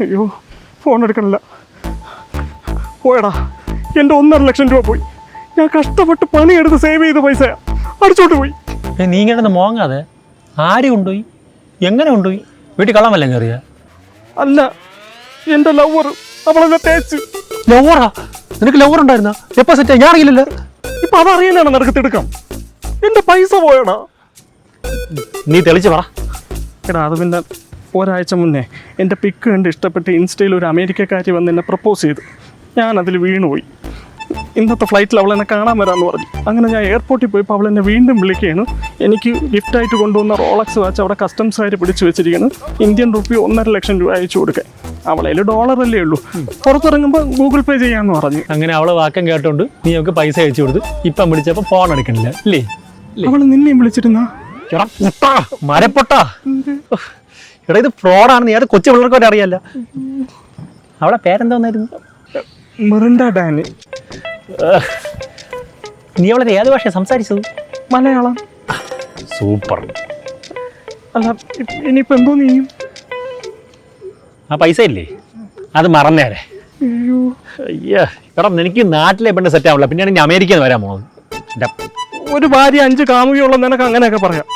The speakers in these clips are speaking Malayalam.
അയ്യോ, ഫോൺ എടുക്കണില്ല. പോയടാ, എൻ്റെ 1.5 ലക്ഷം രൂപ പോയി. ഞാൻ കഷ്ടപ്പെട്ട് പണിയെടുത്ത് സേവ് ചെയ്ത പൈസ അടിച്ചോട്ട് പോയി. നീ ഇങ്ങനെ മോങ്ങാതെ. ആര് കൊണ്ടുപോയി? എങ്ങനെ കൊണ്ടുപോയി? വീട്ടിൽ കള്ളം വല്ലതും കയറിയ? അല്ല, എൻ്റെ ലവർ അവളെന്നെ തേച്ച്. ലവറാ? നിനക്ക് ലവർ ഉണ്ടായിരുന്ന? എപ്പോൾ സെറ്റ്? ഞാൻ അറിയില്ലല്ലോ. ഇപ്പം അതറിയാനാണ് നിനക്ക് തിടുക്കം. എൻ്റെ പൈസ പോയടാ. നീ തെളിച്ച് പറ. എടാ, അത് പിന്നെ ഒരാഴ്ച മുന്നേ എൻ്റെ പിക്ക് കണ്ട് ഇഷ്ടപ്പെട്ട് ഇൻസ്റ്റയിൽ ഒരു അമേരിക്കക്കാരി വന്ന് എന്നെ പ്രപ്പോസ് ചെയ്തു. ഞാനതിൽ വീണുപോയി. ഇന്നത്തെ ഫ്ലൈറ്റിൽ അവൾ എന്നെ കാണാൻ വരാമെന്ന് പറഞ്ഞു. അങ്ങനെ ഞാൻ എയർപോർട്ടിൽ പോയപ്പോൾ അവൾ എന്നെ വീണ്ടും വിളിക്കുകയാണ്. എനിക്ക് ഗിഫ്റ്റായിട്ട് കൊണ്ടുവന്ന റോളക്സ് വാച്ച് അവിടെ കസ്റ്റംസുകാർ പിടിച്ചു വെച്ചിരിക്കുന്നു. ഇന്ത്യൻ റുപ്പി 1.5 ലക്ഷം രൂപ അയച്ചു കൊടുക്കാൻ. അവളതിൽ ഡോളറല്ലേ ഉള്ളൂ. പുറത്തിറങ്ങുമ്പോൾ ഗൂഗിൾ പേ ചെയ്യാമെന്ന് പറഞ്ഞു. അങ്ങനെ അവള് വാക്കം കേട്ടോണ്ട് നീ അവൾക്ക് പൈസ അയച്ചു കൊടുത്ത്. ഇപ്പം വിളിച്ചപ്പോൾ ഫോൺ എടുക്കണില്ല അല്ലേ? അവൾ നിന്നെയും വിളിച്ചിരുന്നാ? മരപ്പൊട്ടാ. എടാ, ഇത് ഫ്രോഡാണെന്ന് ഏത് കൊച്ചു പിള്ളേർക്കൊക്കെ അറിയാല്ല. അവളെ പേരെന്തോന്നായിരുന്നു? Mirinda Dani. നീ അവളെ ഏത് ഭാഷ സംസാരിച്ചത്? മലയാളം. സൂപ്പർ. അല്ല, ഇനിയിപ്പോൾ എന്തോ നീയും? ആ പൈസ ഇല്ലേ, അത് മറന്നേരെ. അയ്യോ, അയ്യാ, എടാ എനിക്ക് നാട്ടിലെ പെണ്ണ് സെറ്റ് ആവില്ല. പിന്നെയാണ് ഞാൻ അമേരിക്കയിൽ നിന്ന് വരാൻ പോണത്. ഒരു ഭാര്യ 5 കാമുകിയുള്ള നിനക്ക് അങ്ങനെയൊക്കെ പറയാം.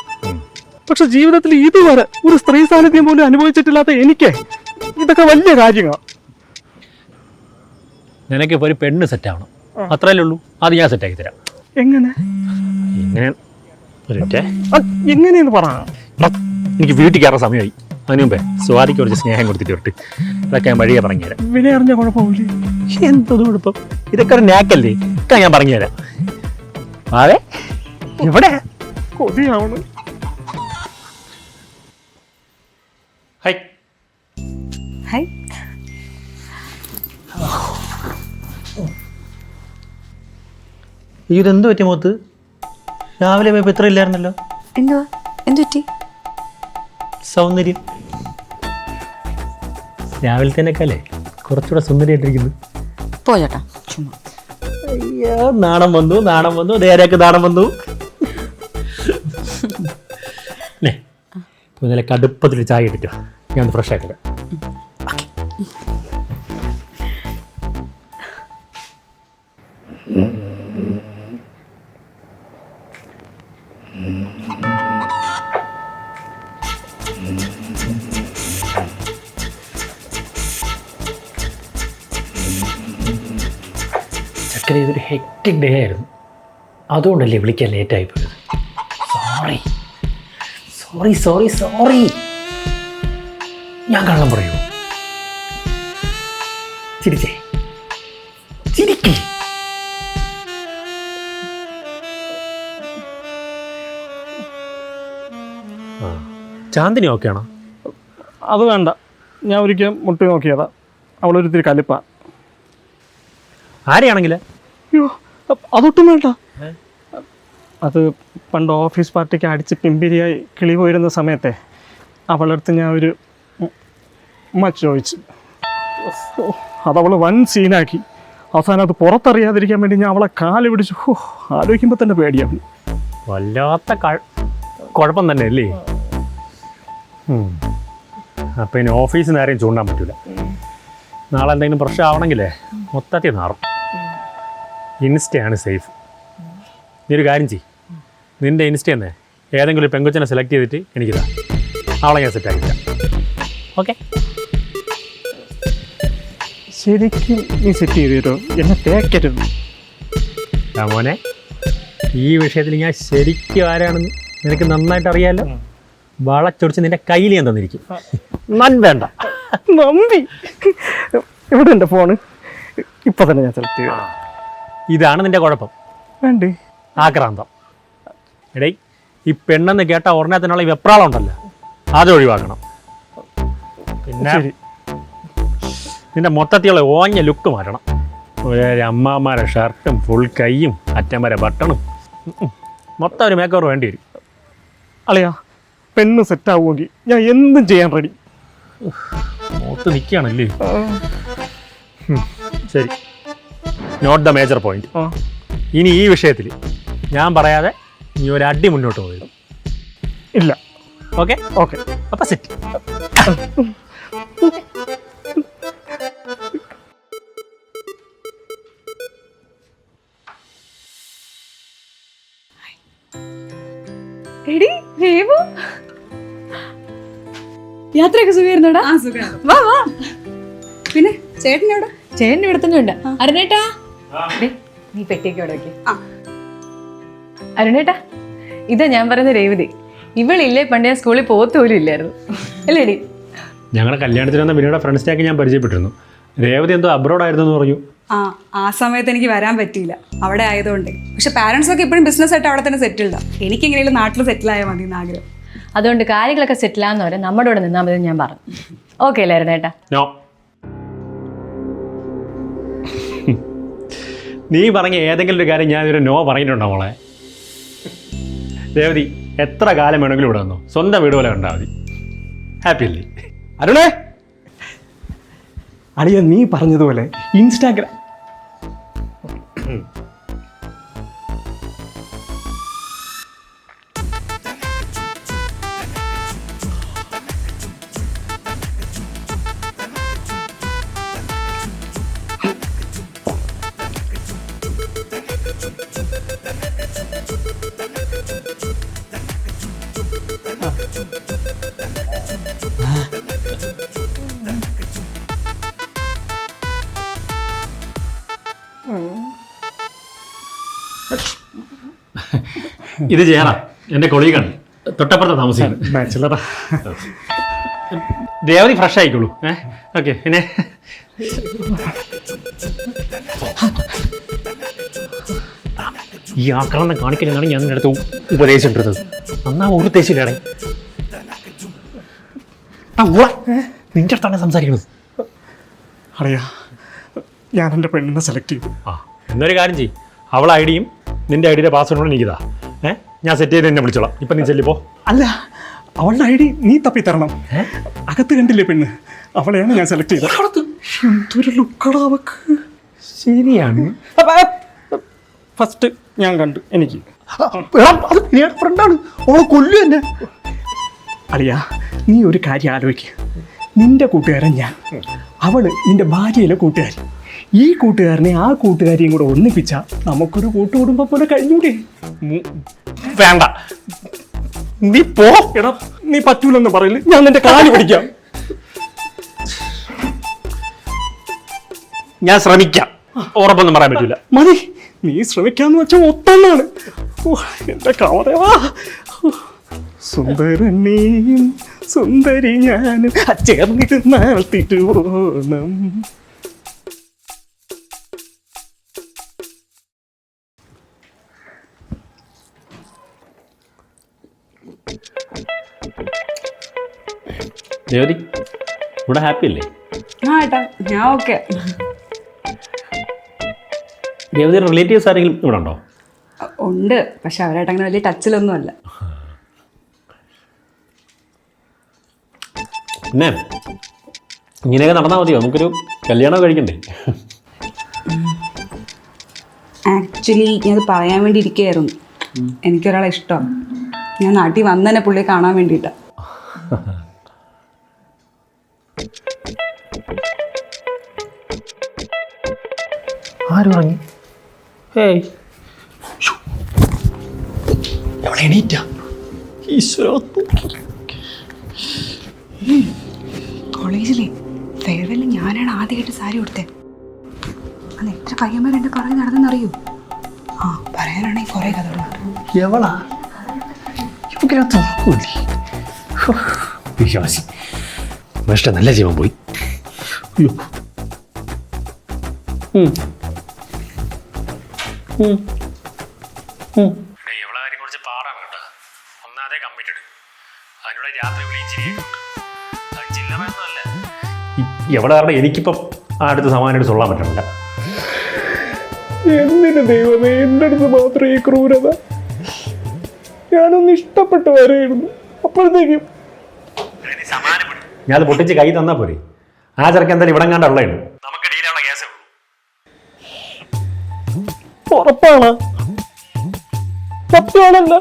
പക്ഷെ ജീവിതത്തിൽ ഇതുവരെ ഒരു സ്ത്രീ സാന്നിധ്യം പോലും അനുഭവിച്ചിട്ടില്ലാത്ത എനിക്ക് ഇതൊക്കെ വലിയ കാര്യങ്ങളാണ്. നിനക്കിപ്പോൾ ഒരു പെണ്ണ് സെറ്റ് ആവണം, അത്രയല്ലേ ഉള്ളൂ. അത് ഞാൻ സെറ്റാക്കി തരാം. എങ്ങനെ? എങ്ങനെയെന്ന് പറ. എനിക്ക് വീട്ടിൽ കയറാൻ സമയമായി. അതിന് മുമ്പേ സ്വാതിക്ക് കുറച്ച് സ്നേഹം കൊടുത്തിട്ട് വിട്ട് ഇതൊക്കെ ഞാൻ വഴിയെ പറഞ്ഞുതരാം. വില അറിഞ്ഞ കുഴപ്പമില്ലേ? എന്തോ കുഴപ്പം? ഇതൊക്കെ ഒരു നാക്കല്ലേ? ഒക്കെ ഞാൻ പറഞ്ഞുതരാം. അതെ, എവിടെ കൊതിയാവണ്. High high. ഇതെന്ത് പറ്റി മുഖത്ത്? രാവിലെ പോയപ്പോൾ ഇത്ര ഇല്ലായിരുന്നല്ലോ. എന്തുവാ? എന്തു പറ്റി? സൗന്ദര്യം രാവിലെ തന്നെക്കല്ലേ കുറച്ചുകൂടെ സുന്ദരിയായിട്ടിരിക്കുന്നു. പോ ചേട്ടാ, ചുമ്മാ. അയ്യോ, നാണം വന്നു, നാണം വന്നു, നേരെയൊക്കെ നാണം വന്നു. ഇന്നലെ കടുപ്പത്തിൽ ചായ ഇട്ടിട്ടോ, ഞാൻ ഫ്രഷ് ആക്കില്ല. ചക്കര, ഇതൊരു ഹെക്റ്റിക് ഡേ ആയിരുന്നു. അതുകൊണ്ടല്ലേ വിളിക്കാൻ ലേറ്റായി പോയത്. Sorry sorry sorry sorry. ഞാൻ കള്ളം പറയൂ? ചിരിച്ചേ, ചിരിക്കേ. ചാന്ദിനി ഓക്കെ ആണോ? അത് വേണ്ട, ഞാൻ ഒരിക്കൽ മുട്ടി നോക്കിയതാ. അവളൊരിത്തിരി കലിപ്പാ. ആരെയാണെങ്കിലേ? അയ്യോ, അതൊട്ടും വേണ്ട. അത് പണ്ട് ഓഫീസ് പാർട്ടിക്ക് അടിച്ച് പിമ്പിരിയായി കിളി പോയിരുന്ന സമയത്തെ അവളടുത്ത് ഞാൻ ഒരു ചോദിച്ചു. അതവൾ വൻ സീനാക്കി. അവസാനം അത് പുറത്തറിയാതിരിക്കാൻ വേണ്ടി ഞാൻ അവളെ കാല് പിടിച്ചു. ആലോചിക്കുമ്പോൾ തന്നെ പേടിയാവും. വല്ലാത്ത കുഴപ്പം തന്നെ അല്ലേ? അപ്പം ഇനി ഓഫീസിൽ നിന്ന് ആരെയും ചൂണ്ടാൻ പറ്റില്ല. നാളെ എന്തെങ്കിലും പ്രശ്നം ആവണമെങ്കിലേ മൊത്തത്തിൽ നാറും. ഇൻസ്റ്റയാണ് സേഫ്. നീ ഒരു കാര്യം ചെയ്യ്, നിൻ്റെ ഇൻസ്റ്റയെന്നേ ഏതെങ്കിലും ഒരു പെങ്കൊച്ചിനെ സെലക്ട് ചെയ്തിട്ട് എനിക്കിതാ, അവളെ ഞാൻ സെറ്റാക്കി തരാം. ഓക്കെ? ശരിക്കും നീ സെറ്റ് ചെയ്ത് തരുമോ? എന്നെ തേക്കരുത്. മോനെ, ഈ വിഷയത്തിൽ ഞാൻ ശരിക്കും ആരാണെന്ന് നിനക്ക് നന്നായിട്ട് അറിയാമല്ലോ. വളച്ചൊടിച്ച് നിന്റെ കയ്യിൽ ഞാൻ തന്നിരിക്കും. വേണ്ട നമ്പി. എവിടെ എൻ്റെ ഫോണ്? ഇപ്പം തന്നെ ഞാൻ സെലക്ട് ചെയ്യാം. ഇതാണ് നിന്റെ കുഴപ്പം. വേണ്ടേ? ആക്രാന്തം. എടേ, ഈ പെണ്ണെന്ന് കേട്ട ഉടനെ തന്നെയുള്ള ഈ വെപ്രാളം ഉണ്ടല്ലോ, അത് ഒഴിവാക്കണം. പിന്നെ നിന്റെ മൊത്തത്തിലുള്ള ഓഞ്ഞ ലുക്ക് മാറ്റണം. ഒരു അമ്മാമാരെ ഷർട്ടും ഫുൾ കൈയും അറ്റം വരെ ബട്ടണും മൊത്തം ഒരു മേക്കോർ വേണ്ടി വരും. അളിയാ, പെണ്ണ് സെറ്റാവുമെങ്കിൽ ഞാൻ എന്തും ചെയ്യാൻ റെഡി. മൂത്ത് നിൽക്കുകയാണല്ലേ? ശരി, നോട്ട് ദ മേജർ പോയിന്റ്. ഇനി ഈ വിഷയത്തിൽ ഞാൻ പറയാതെ നീ ഒരു അടി മുന്നോട്ട് പോയത് ഇല്ല. ഓക്കെ? ഓക്കെ. അപ്പം സെറ്റ്. യാത്രയൊക്കെ സുഖമായിരുന്നോടാ? വാ വാ. പിന്നെ ചേട്ടനോട് ചേട്ടൻ ഇവിടെ തന്നെ ഉണ്ട്. അരുണേട്ടാ ദേ, നീ പെട്ടിയൊക്കെ ഇവിടെ വെക്ക്. അരുണേട്ടാ, ഇതാ ഞാൻ പറയുന്ന രേവതി. ഇവളില്ലേ പണ്ട് ഞാൻ സ്കൂളിൽ പോകത്തോലും ഇല്ലായിരുന്നു അല്ലേടി? ഞങ്ങളുടെ കല്യാണത്തിന് വന്ന വിനയുടെ ഫ്രണ്ട്സിനെയൊക്കെ ഞാൻ പരിചയപ്പെട്ടിരുന്നു. രേവതി എന്തോ അബ്രോഡ് ആയിരുന്നു എന്ന് പറഞ്ഞു. ആ സമയത്ത് എനിക്ക് വരാൻ പറ്റിയില്ല, അവിടെ ആയതുകൊണ്ട്. പക്ഷെ പാരൻസ് ഒക്കെ ഇപ്പോഴും ബിസിനസ് ആയിട്ട് അവിടെ തന്നെ സെറ്റിൽഡാ. എനിക്ക് എങ്ങനെയും നാട്ടിൽ സെറ്റിൽ ആയാൽ മതി എന്ന് ആഗ്രഹം. അതുകൊണ്ട് കാര്യങ്ങളൊക്കെ സെറ്റിൽ ആകുന്നവരെ നമ്മുടെ കൂടെ നിന്നാൽ മതി ഞാൻ പറഞ്ഞു. ഓക്കെ അല്ലേ അരുണേട്ടാ? നോ, നീ പറഞ്ഞ ഏതെങ്കിലും ഒരു കാര്യം ഞാൻ ഇതൊരു നോ പറഞ്ഞിട്ടുണ്ടോ മോളെ? രേവതി എത്ര കാലം വേണമെങ്കിലും ഇവിടെ വന്നോ, സ്വന്തം വീട് പോലെ കണ്ടാൽ മതി. ഹാപ്പി അല്ലേ? അരുണേ, അളിയ നീ പറഞ്ഞതുപോലെ ഇൻസ്റ്റാഗ്രാം ഇത് ചെയ്യാനാ എൻ്റെ കൊളീഗാണ്, തൊട്ടപ്പുറത്ത് താമസിക്കുന്നത്. ബാച്ചിലറാ. രേവതി ഫ്രഷ് ആയിക്കോളൂ. ഓക്കെ. പിന്നെ ഈ ആക്രമണം കാണിക്കുന്നതാണ് ഞാൻ നിന്റെ അടുത്ത് ഉപദേശിച്ചിട്ടുള്ളത്. എന്നാ ഒരു ഉദ്ദേശില്ലേടെ നിന്റെ അടുത്താണ് സംസാരിക്കുന്നത്. അറിയാ, ഞാൻ എൻ്റെ പെണ്ണിനെ സെലക്ട് ചെയ്തു. എന്നൊരു കാര്യം ചെയ്യും, അവളെ ഐഡിയും നിന്റെ ഐഡിയുടെ പാസ്വേഡും എനിക്കിതാ. ഞാൻ സെറ്റ് ചെയ്ത് എന്നെ വിളിച്ചോളാം. ഇപ്പം നീ ചെല്ലിപ്പോ. അല്ല, അവളുടെ ഐ ഡി നീ തപ്പി തരണം. അകത്ത് കണ്ടില്ലേ പെണ്ണ്, അവളെയാണ് ഞാൻ സെലക്ട് ചെയ്തത്. എന്തൊരു ലുക്കടാ അവക്ക്. ശരിയാണ്. ഫസ്റ്റ് ഞാൻ കണ്ടു, എനിക്ക് ഫ്രണ്ടാണ്, അവളെ കൊല്ലു എന്നെ. അളിയാ, നീ ഒരു കാര്യം ആലോചിക്കുക. നിന്റെ കൂട്ടുകാരൻ ഞാൻ, അവള് നിന്റെ ഭാര്യയിലെ കൂട്ടുകാരി. ഈ കൂട്ടുകാരനെ ആ കൂട്ടുകാരിയും കൂടെ ഒന്നിപ്പിച്ചാൽ നമുക്കൊരു കൂട്ടുകുടുംബം പോലെ കഴിഞ്ഞൂടെ? വേണ്ട, നീ പോ. എടാ, നീ പറ്റൂലെന്ന് പറയില്ല, ഞാൻ നിന്റെ കാല് പിടിക്കാം. ഞാൻ ശ്രമിക്കാം, ഉറപ്പൊന്നും പറയാൻ പറ്റില്ല. മതി, നീ ശ്രമിക്കാന്ന് വെച്ചാൽ ഒത്തൊന്നാണ്. എന്റെ കവറവാ. സുന്ദരനെയും സുന്ദരി ഞാനും ചേർന്നിരുന്നാൽ തിരുവോണം. രേവതി ഇവിടെ ഹാപ്പി അല്ലേ? ഏട്ടാ, ഞാൻ ഓക്കെ. രേവതി റിലേറ്റീവ്സ് ആരെങ്കിലും ഇവിടെ ഉണ്ടോ? ഉണ്ട്, പക്ഷെ അവരായിട്ട് അങ്ങനെ വലിയ ടച്ചിലൊന്നും അല്ല. പിന്നെ ഇങ്ങനെയൊക്കെ നടന്നാൽ മതിയോ? നമുക്കൊരു കല്യാണം കഴിക്കണ്ടേ? ആക്ച്വലി ഞാനത് പറയാൻ വേണ്ടി ഇരിക്കുകയായിരുന്നു. എനിക്കൊരാളെ ഇഷ്ടമാണ്. ഞാൻ നാട്ടിൽ വന്ന് തന്നെ പുള്ളിയെ കാണാൻ വേണ്ടിയിട്ടാണ്. ആര് പറഞ്ഞു? ഏയ്, എവിടെ എണീറ്റാ? കോളേജിലെ ഫെയർവെല്ലിൽ ഞാനാണ് ആദ്യമായിട്ട് സാരി കൊടുത്തത്. അത് എത്ര പയ്യന്മാർ എൻ്റെ പുറകെ നടന്നെന്നറിയൂ. പറയാനാണെങ്കിൽ കുറേ കഥകളുണ്ട്. എവളാ? വിശ്വാസി നഷ്ട നല്ല ജീവൻ പോയി. അയ്യോ. കുറച്ച് പാടാണ് കേട്ടോ. ഒന്നാതെ കമ്മിറ്റഡ്. അതിനോട് രാത്രി എവിടെ കാരണം എനിക്കിപ്പം ആ അടുത്ത് സമാനമായിട്ട് ചൊല്ലാൻ പറ്റണില്ല. എന്തിനു ദൈവമേ എൻ്റെ അടുത്ത് മാത്രം ഈ ക്രൂരത? ഞാനൊന്ന് ഇഷ്ടപ്പെട്ട് വരെയായിരുന്നു, അപ്പോഴത്തേക്കും ഞാൻ അത് പൊട്ടിച്ച് കൈ തന്നാ പോരെ. ആ ചെറുക്കൻ എന്തായാലും ഇവിടെ കണ്ടുള്ളതാണ്. നമുക്ക് ഡീലുള്ള കേസേ ഉള്ളൂ. ഉറപ്പാണ്, സത്യമാണല്ല.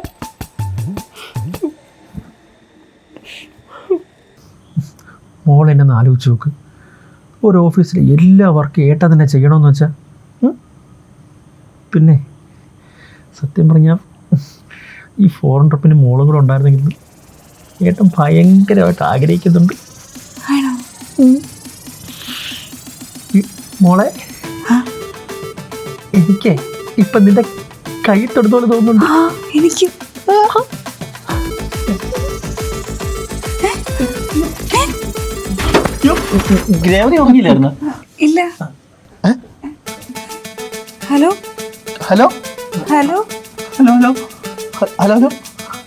മോൾ എന്നെ ഒന്ന് ആലോചിച്ച് നോക്ക്. ഒരു ഓഫീസിൽ എല്ലാ വർക്കും ഏട്ട തന്നെ ചെയ്യണമെന്ന് വെച്ചാൽ, പിന്നെ സത്യം പറഞ്ഞാൽ ഈ ഫോറിൻ ട്രിപ്പിന് മോളും കൂടെ ഉണ്ടായിരുന്നെങ്കിൽ ഏട്ടൻ ഭയങ്കരമായിട്ട് ആഗ്രഹിക്കുന്നുണ്ട്. മോളെ എനിക്ക് ഇപ്പൊ നിന്റെ കൈ തൊടുന്നോളെ തോന്നുന്നുണ്ട്. ആ എനിക്ക് ഗ്രേവതി ഉറങ്ങിയില്ലായിരുന്നു. ഇല്ല. Hello hello hello hello hello hello hello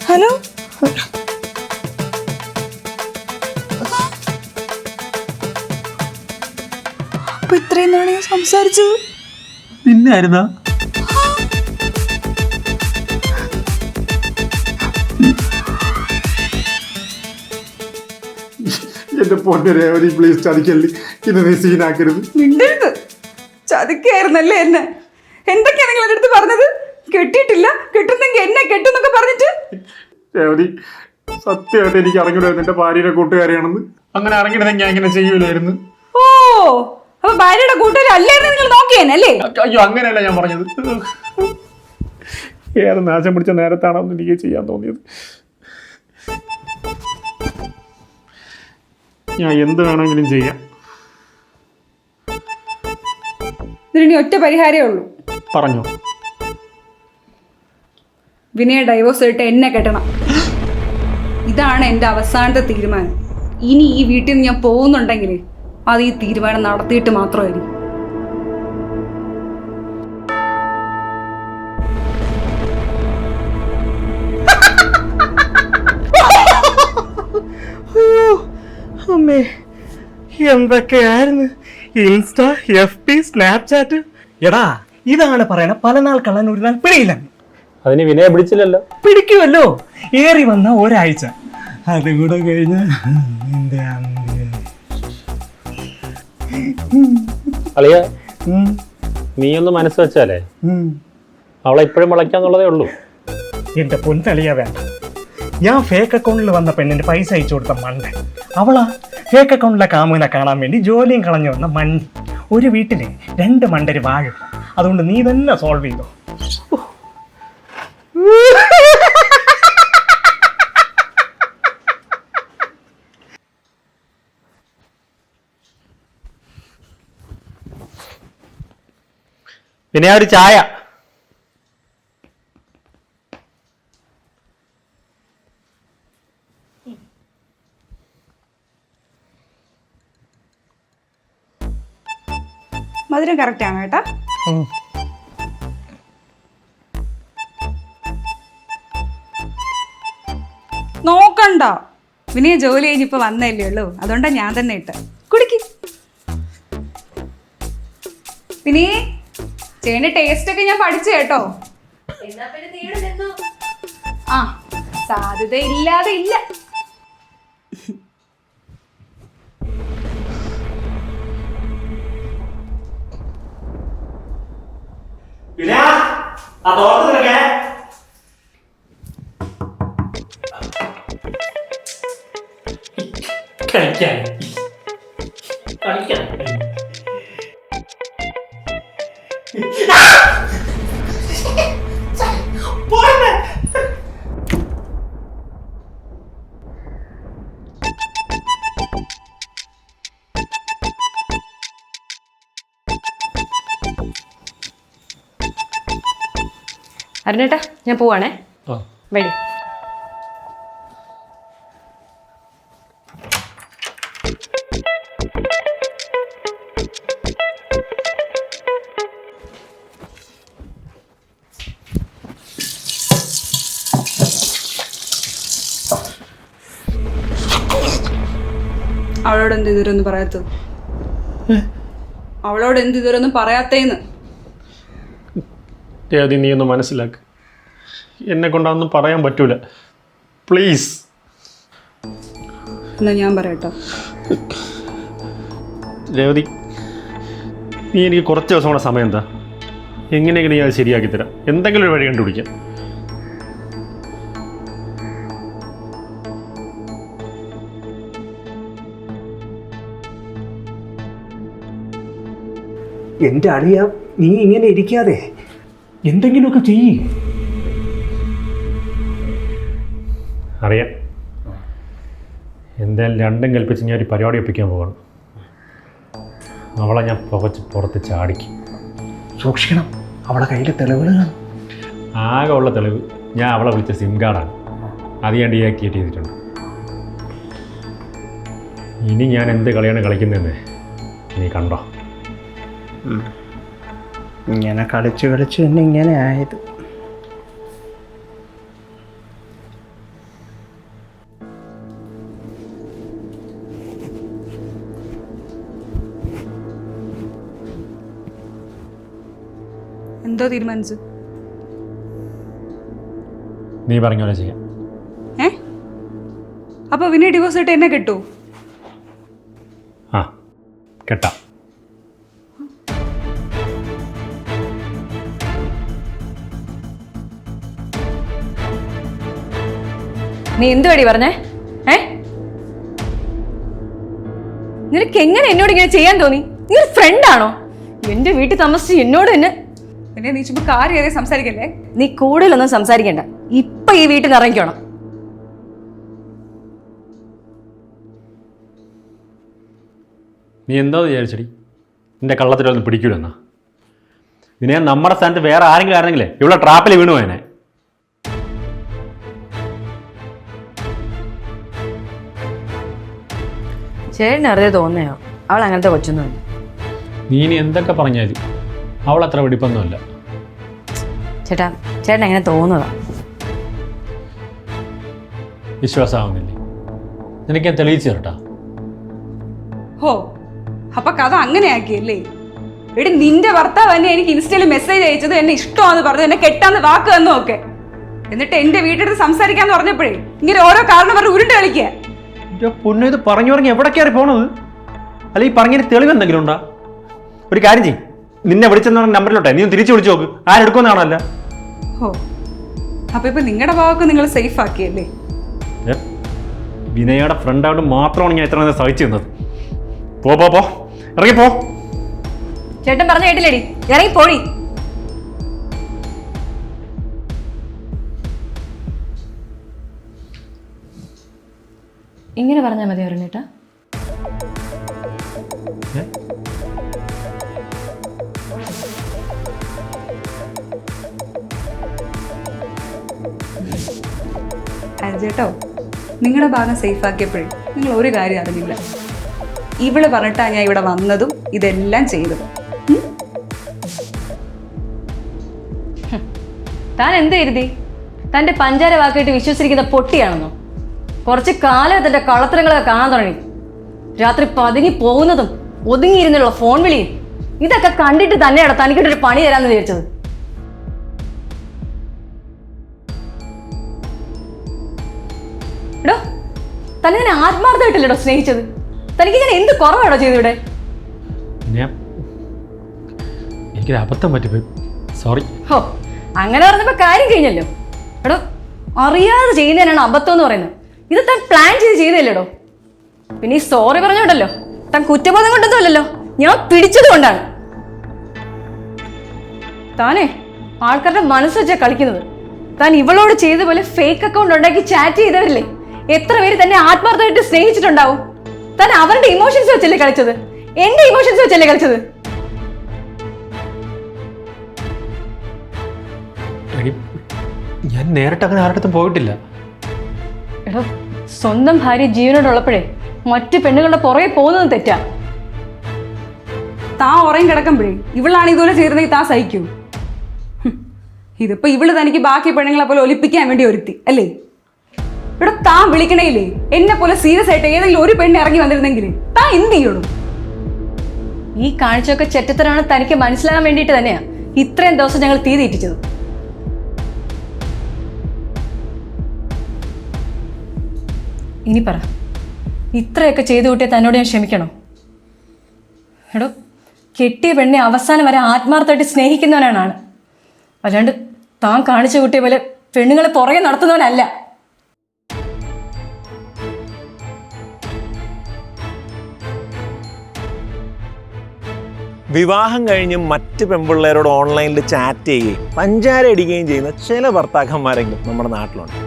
hello. അപ്പൊ ഇത്രയും നാളെ ഞാൻ സംസാരിച്ചത് നിന്നായിരുന്നാ? എന്റെ പൊന്നു രേവതി പ്ലീസ് ചതിക്കല്ലേ, ഇത് നീ സീനാക്കരുത്. മിണ്ടരുത്. ചതിക്കായിരുന്നല്ലേ എന്നെ? എന്തൊക്കെയാണ് നിങ്ങൾ എൻ്റെ അടുത്ത് പറഞ്ഞത്? കെട്ടിയിട്ടില്ല, കെട്ടുന്നെങ്കിൽ എന്നെ കെട്ടുന്നൊക്കെ പറഞ്ഞിട്ട്. രേവതി സത്യമായിട്ട് എനിക്ക് അറിഞ്ഞൂടായിരുന്നു എന്റെ ഭാര്യയുടെ കൂട്ടുകാരിയാണെന്ന്. അങ്ങനെ അറിഞ്ഞിരുന്നെങ്കിൽ ഞാൻ ഇങ്ങനെ ചെയ്യൂലായിരുന്നു. ഓ, അപ്പൊ ഭാര്യയുടെ കൂട്ടുകാരല്ലായിരുന്നു നിങ്ങൾ നോക്കിയേനല്ലേ? അയ്യോ അങ്ങനെയല്ല ഞാൻ പറഞ്ഞത്. ഏറെ നാശം പിടിച്ച നേരത്താണെന്ന് എനിക്ക് ചെയ്യാൻ തോന്നിയത്. ഞാൻ എന്ത് വേണമെങ്കിലും ചെയ്യാം. ഇതിനി ഒറ്റ പരിഹാരമേ ഉള്ളൂ. പറഞ്ഞോ. വിനയ ഡൈവോഴ്സ് ഇട്ട് എന്നെ കെട്ടണം. ഇതാണ് എൻ്റെ അവസാനത്തെ തീരുമാനം. ഇനി ഈ വീട്ടിൽ നിന്ന് ഞാൻ പോകുന്നുണ്ടെങ്കിൽ അത് ഈ തീരുമാനം നടത്തിയിട്ട് മാത്രമായിരിക്കും. അമ്മേ, എന്തൊക്കെയായിരുന്നു ഇൻസ്റ്റ, FB, സ്നാപ്ചാറ്റ്. എടാ ഇതാണ് പറയണ പല നാൾ കള്ളൻ ഒരു നാൾ പിടിയില്ല. അതിന് വിനയ പിടിച്ചില്ലല്ലോ. പിടിക്കുമല്ലോ, ഏറി വന്ന ഒരാഴ്ച, അതുകൂടെ കഴിഞ്ഞ് നിന്റെ അന്ത്യം. അളിയ നീയൊന്ന് മനസ്സ് വെച്ചാലേ അവളെ ഇപ്പോഴും വളയ്ക്കാന്നുള്ളതേ ഉള്ളൂ. എന്റെ പൊന്നളിയ വേണ്ട. ഞാൻ ഫേക്ക് അക്കൗണ്ടിൽ വന്ന പെണ്ണിന് പൈസ അയച്ചു കൊടുത്ത മണ്ടൻ അവളാ. ഫേക്ക് അക്കൗണ്ടിലെ കാമുവിനെ കാണാൻ വേണ്ടി ജോലിയും കളഞ്ഞു വന്ന മണ്ടി. ഒരു വീട്ടില് 2 മണ്ടര് വാഴും. അതുകൊണ്ട് നീ തന്നെ സോൾവ് ചെയ്തോ. വിനയ ഒരു ചായ. മധുരം കറക്റ്റ് ആണ് കേട്ടാ. നോക്കണ്ട, വിനയ ജോലി കഴിഞ്ഞിപ്പോ വന്നല്ലേ ഉള്ളൂ, അതുകൊണ്ടാ ഞാൻ തന്നെ ഇട്ട്. കുടിക്ക്. പിന്നെ ചേന്റെ ടേസ്റ്റ് ഒക്കെ ഞാൻ പഠിച്ചു കേട്ടോ. ആ, സാധ്യത ഇല്ലാതെ ഇല്ല. അരുണേട്ടാ, ഞാൻ പോവാണേ. വഴി അവളോട് എന്ത് ഇതുവരൊന്നും പറയാത്തത്? അവളോട് എന്ത് ഇതുവരൊന്നും പറയാത്തേന്ന്? രേവതി നീ ഒന്ന് മനസ്സിലാക്ക്. എന്നെ കൊണ്ടൊന്നും പറയാൻ പറ്റൂല. പ്ലീസ്. എന്നാ ഞാൻ പറയട്ടോ. രേവതി നീ എനിക്ക് കുറച്ച് ദിവസം കൂടെ സമയം എന്താ, എങ്ങനെയെങ്കിലും ഞാൻ അത് ശരിയാക്കി തരാം. എന്തെങ്കിലും ഒരു വഴി കണ്ടുപിടിക്കാം. എന്റെ അളിയ, നീ ഇങ്ങനെ ഇരിക്കാതെ എന്തെങ്കിലുമൊക്കെ ചെയ്യ്. അറിയാം, എന്തായാലും രണ്ടും കൽപ്പിച്ച് ഞാൻ ഒരു പരിപാടി ഒപ്പിക്കാൻ പോവാണ്. അവളെ ഞാൻ പുകച്ച് പുറത്ത് ചാടിക്കും. സൂക്ഷിക്കണം, അവളെ കയ്യിൽ തെളിവുകൾ കാണും. ആകെ ഉള്ള തെളിവ് ഞാൻ അവളെ വിളിച്ച സിം കാർഡാണ്. അത് ഞാൻ ഡീആക്ടിവേറ്റ് ചെയ്തിട്ടുണ്ട്. ഇനി ഞാൻ എന്ത് കളിയാണ് കളിക്കുന്നതെന്ന് നീ കണ്ടോ? ഇങ്ങനെ കളിച്ച് കളിച്ച് തന്നെ ഇങ്ങനെ ആയത്. എന്തോ തീരുമാനിച്ചു? നീ പറഞ്ഞ പോലെ ചെയ്യാം. അപ്പൊ വിനയ് ഡിവോഴ്സ് ആയിട്ട് എന്നെ കിട്ടൂ? ആ കേട്ടാ. നീ എന്തുവാടി പറഞ്ഞേ? നിനക്ക് എങ്ങനെ എന്നോട് ഇങ്ങനെ ചെയ്യാൻ തോന്നി? നീ ഒരു ഫ്രണ്ടാണോ? എന്റെ വീട്ടിൽ താമസിച്ച് എന്നോട് തന്നെ. പിന്നെ നീ ചുമ്മാ കാര്യം സംസാരിക്കല്ലേ? നീ കൂടുതലൊന്നും സംസാരിക്കണ്ട. ഇപ്പൊ ഈ വീട്ടിൽ നിന്ന് ഇറങ്ങിക്കണം. നീ എന്തോ വിചാരിച്ചടി നിന്റെ കള്ളത്തിലൊന്നും പിടിക്കൂലെന്നാ? ഇതിനെ നമ്മുടെ സ്ഥാനത്ത് വേറെ ആരെങ്കിലും ആയിരുന്നെങ്കിലേ ഇവിടെ ട്രാപ്പിൽ വീണു പോയനെ. ചേട്ടന് അറിയാതെ തോന്നയോ അവൾ അങ്ങനത്തെ കൊച്ചൊന്നുമില്ല. നീ ഇനി എന്തൊക്കെ പറഞ്ഞാലും അവൾ അത്ര വെടിപ്പൊന്നുമല്ല. ചേട്ടാ, ചേട്ടൻ എങ്ങനെ തോന്നുക? വിശ്വാസമാവുന്നില്ലേ? നിനക്ക് ഞാൻ തെളിയിച്ചു തരട്ടാ. ഹോ, അപ്പൊ കഥ അങ്ങനെയാക്കിയല്ലേ? എടി, നിന്റെ ഭർത്താവ് തന്നെ എനിക്ക് ഇൻസ്റ്റയിൽ മെസ്സേജ് അയച്ചത് എന്നെ ഇഷ്ടമാണെന്ന് പറഞ്ഞു, എന്നെ കെട്ടാന്ന് വാക്ക് തന്നു ഒക്കെ. എന്നിട്ട് എന്റെ വീട്ടിലെടുത്ത് സംസാരിക്കാന്ന് പറഞ്ഞപ്പോഴേ ഇങ്ങനെ ഓരോ കാരണം പറഞ്ഞ് ഉരുണ്ട് കളിക്കുക. പൊന്നു, ഇത് പറഞ്ഞു പറഞ്ഞ് എവിടെ കയറി പോണത്? അല്ല, ഈ പറഞ്ഞതിന് തെളിവ് എന്തെങ്കിലും ഉണ്ടാ? ഒരു കാര്യം ചെയ്യും, നിന്നെ വിളിച്ചെന്ന നമ്പറിലോട്ടെ നീ തിരിച്ചു വിളിച്ചു നോക്ക്, ആരെടുക്കുമെന്ന് കാണാനല്ല. ഹോ, അപ്പൊ ഇപ്പൊ നിങ്ങളുടെ ഭാഗമൊക്കെ നിങ്ങൾ സേഫ് ആക്കിയല്ലേ? വിനയയുടെ ഫ്രണ്ടായിട്ട് മാത്രമാണ് ഞാൻ ഇത്ര സഹിച്ചു നിന്നത്. പോ പോ പോ, ഇറങ്ങിപ്പോ. ചേട്ടൻ പറഞ്ഞ കേട്ടില്ലേടി? ഇറങ്ങി പോടി. ഇങ്ങനെ പറഞ്ഞാൽ മതി അരുണേട്ടാ. ചേട്ടോ, നിങ്ങളുടെ ഭാഗം സേഫ് ആക്കിയപ്പോഴേ നിങ്ങൾ ഒരു കാര്യം അറിഞ്ഞില്ല. ഇവള് പറഞ്ഞിട്ടാ ഞാൻ ഇവിടെ വന്നതും ഇതെല്ലാം ചെയ്തതും. താൻ എന്ത് കരുതി? തന്റെ പഞ്ചാര വാക്കിയിട്ട് വിശ്വസിച്ചിരിക്കുന്ന പൊട്ടിയാണെന്നോ? കുറച്ച് കാലം തന്റെ കള്ളത്തരങ്ങളൊക്കെ കാണാൻ തുടങ്ങി. രാത്രി പതുങ്ങി പോകുന്നതും ഒതുങ്ങിയിരുന്നുള്ള ഫോൺ വിളിയും ഇതൊക്കെ കണ്ടിട്ട് തന്നെയാണ് തനിക്കിട്ടൊരു പണി തരാമെന്ന് വിചാരിച്ചത്. എടോ, തന്നെ ഞാൻ ആത്മാർത്ഥമായിട്ടല്ലേടോ സ്നേഹിച്ചത്? തനിക്ക് ഞാൻ എന്ത് കുറവാണോ ചെയ്തിവിടെ? എനിക്കൊരു അബദ്ധം പറ്റിപ്പോയി, സോറി. ഹോ, അങ്ങനെ പറഞ്ഞപ്പോ കാര്യം കഴിഞ്ഞല്ലോ. എടോ, അറിയാതെ ചെയ്യുന്നതിനാണ് അബദ്ധം എന്ന് പറയുന്നത്. ഇത് താൻ പ്ലാൻ ചെയ്തല്ലേടോ? പിന്നെ ഈ സോറി പറഞ്ഞോണ്ടല്ലോ, താൻ കുറ്റബോധം കൊണ്ടതല്ലോ, ഞാൻ പിടിച്ചത് കൊണ്ടാണ്. താനേ ആൾക്കാരുടെ മനസ്സ് വെച്ചാ കളിക്കുന്നത്. താൻ ഇവളോട് ചെയ്ത പോലെ ഫേക്ക് അക്കൗണ്ട് ഉണ്ടാക്കി ചാറ്റ് ചെയ്തവരില്ലേ, എത്ര പേര് തന്നെ ആത്മാർത്ഥമായിട്ട് സ്നേഹിച്ചിട്ടുണ്ടാവും? താൻ അവരുടെ ഇമോഷൻസ് വെച്ചല്ലേ കളിച്ചത്? എന്റെ ഇമോഷൻസ് വെച്ചല്ലേ കളിച്ചത്? ഞാൻ നേരിട്ട് അങ്ങനെ ആരുടെ പോയിട്ടില്ല. എടോ, സ്വന്തം ഭാര്യ ജീവനോടുള്ളപ്പോഴേ മറ്റു പെണ്ണുങ്ങളുടെ പുറകെ പോകുന്നത് തെറ്റാ. താൻ ഉറയും കിടക്കുമ്പോഴേ ഇവളാണ് ഇതുപോലെ ചെയ്തിരുന്നെങ്കിൽ താൻ സഹിക്കൂ? ഇതിപ്പോ ഇവള് തനിക്ക് ബാക്കി പെണ്ണുങ്ങളെ പോലെ ഒലിപ്പിക്കാൻ വേണ്ടി ഒരുത്തി അല്ലേ? ഇവിടെ താൻ വിളിക്കണേലേ എന്നെ പോലെ സീരിയസ് ആയിട്ട് ഏതെങ്കിലും ഒരു പെണ്ണ് ഇറങ്ങി വന്നിരുന്നെങ്കിൽ താൻ എന്ത് ചെയ്യണം? ഈ കാഴ്ചയൊക്കെ ചെറ്റത്തരാണ് തനിക്ക് മനസ്സിലാകാൻ വേണ്ടിയിട്ട് തന്നെയാ ഇത്രയും ദിവസം ഞങ്ങൾ തീ തീറ്റിച്ചത്. ഇനി പറ, ഇത്രയൊക്കെ ചെയ്തു കൂട്ടിയ തന്നോട് ഞാൻ ക്ഷമിക്കണോ? എടോ, കെട്ടിയ പെണ്ണെ അവസാനം വരെ ആത്മാർത്ഥമായിട്ട് സ്നേഹിക്കുന്നവനാണ്, അല്ലാണ്ട് താൻ കാണിച്ചു കൂട്ടിയ പോലെ പെണ്ണുങ്ങളെ പുറകെ നടത്തുന്നവനല്ല. വിവാഹം കഴിഞ്ഞ് മറ്റ് പെൺപിള്ളേരോട് ഓൺലൈനിൽ ചാറ്റ് ചെയ്യുകയും പഞ്ചാര അടിക്കുകയും ചെയ്യുന്ന ചില ഭർത്താക്കന്മാരെങ്കിലും നമ്മുടെ നാട്ടിലുണ്ട്.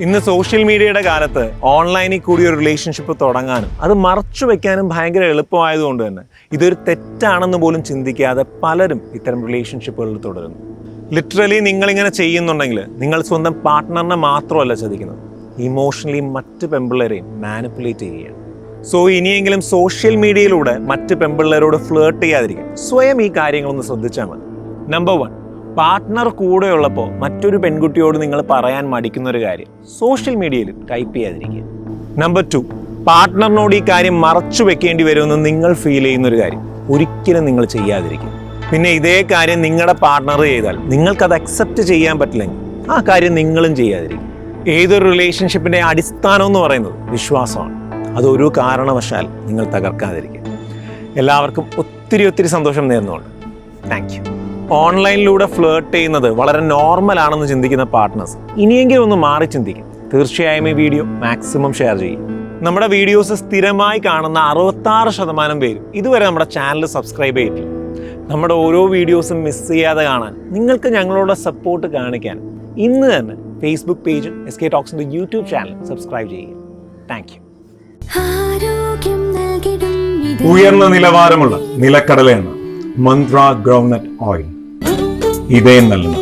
ഇന്ന് സോഷ്യൽ മീഡിയയുടെ കാലത്ത് ഓൺലൈനിൽ കൂടി ഒരു റിലേഷൻഷിപ്പ് തുടങ്ങാനും അത് മറച്ചു വെക്കാനും ഭയങ്കര എളുപ്പമായതുകൊണ്ട് തന്നെ ഇതൊരു തെറ്റാണെന്ന് പോലും ചിന്തിക്കാതെ പലരും ഇത്തരം റിലേഷൻഷിപ്പുകളിൽ തുടരുന്നു. ലിറ്ററലി നിങ്ങളിങ്ങനെ ചെയ്യുന്നുണ്ടെങ്കിൽ നിങ്ങൾ സ്വന്തം പാർട്ട്ണറിനെ മാത്രമല്ല ചതിക്കുന്നത്, ഇമോഷണലി മറ്റ് പെമ്പിള്ളേരെയും മാനിപ്പുലേറ്റ് ചെയ്യുകയാണ്. സോ ഇനിയെങ്കിലും സോഷ്യൽ മീഡിയയിലൂടെ മറ്റ് പെമ്പിള്ളേരോട് ഫ്ലേർട്ട് ചെയ്യാതിരിക്കുക. സ്വയം ഈ കാര്യങ്ങളൊന്ന് ശ്രദ്ധിച്ചാൽ മതി. നമ്പർ 1, പാർട്ട്ണർ കൂടെയുള്ളപ്പോൾ മറ്റൊരു പെൺകുട്ടിയോട് നിങ്ങൾ പറയാൻ മടിക്കുന്ന ഒരു കാര്യം സോഷ്യൽ മീഡിയയിൽ ടൈപ്പ് ചെയ്യാതിരിക്കുക. നമ്പർ 2, പാർട്ട്ണറിനോട് ഈ കാര്യം മറച്ചു വെക്കേണ്ടി വരുമെന്ന് നിങ്ങൾ ഫീൽ ചെയ്യുന്നൊരു കാര്യം ഒരിക്കലും നിങ്ങൾ ചെയ്യാതിരിക്കുക. പിന്നെ ഇതേ കാര്യം നിങ്ങളുടെ പാർട്ട്ണർ ചെയ്താൽ നിങ്ങൾക്കത് അക്സെപ്റ്റ് ചെയ്യാൻ പറ്റില്ലെങ്കിൽ ആ കാര്യം നിങ്ങളും ചെയ്യാതിരിക്കും. ഏതൊരു റിലേഷൻഷിപ്പിൻ്റെ അടിസ്ഥാനം എന്ന് പറയുന്നത് വിശ്വാസമാണ്. അതൊരു കാരണവശാൽ നിങ്ങൾ തകർക്കാതിരിക്കുക. എല്ലാവർക്കും ഒത്തിരി സന്തോഷം നേർന്നുകൊണ്ട് താങ്ക് യു. ഓൺലൈനിലൂടെ ഫ്ലേർട്ട് ചെയ്യുന്നത് വളരെ നോർമലാണെന്ന് ചിന്തിക്കുന്ന പാർട്ട്നേഴ്സ് ഇനിയെങ്കിലും ഒന്ന് മാറി ചിന്തിക്കും. തീർച്ചയായും ഈ വീഡിയോ മാക്സിമം ഷെയർ ചെയ്യും. നമ്മുടെ വീഡിയോസ് സ്ഥിരമായി കാണുന്ന 66% പേരും ഇതുവരെ നമ്മുടെ ചാനൽ സബ്സ്ക്രൈബ് ചെയ്തിട്ടില്ല. നമ്മുടെ ഓരോ വീഡിയോസും മിസ് ചെയ്യാതെ കാണാൻ നിങ്ങൾക്ക് ഞങ്ങളോട് സപ്പോർട്ട് കാണിക്കാൻ ഇന്ന് തന്നെ ഫേസ്ബുക്ക് പേജ് SK Talksന്റെ യൂട്യൂബ് ചാനൽ സബ്സ്ക്രൈബ് ചെയ്യുക. Thank you. ഉയർന്ന നിലവാരമുള്ള നിലക്കടല എണ്ണ, മന്ത്ര ഗ്രൗണ്ട്നട്ട് ഓയിൽ, ഇതേ നൽകുന്നു.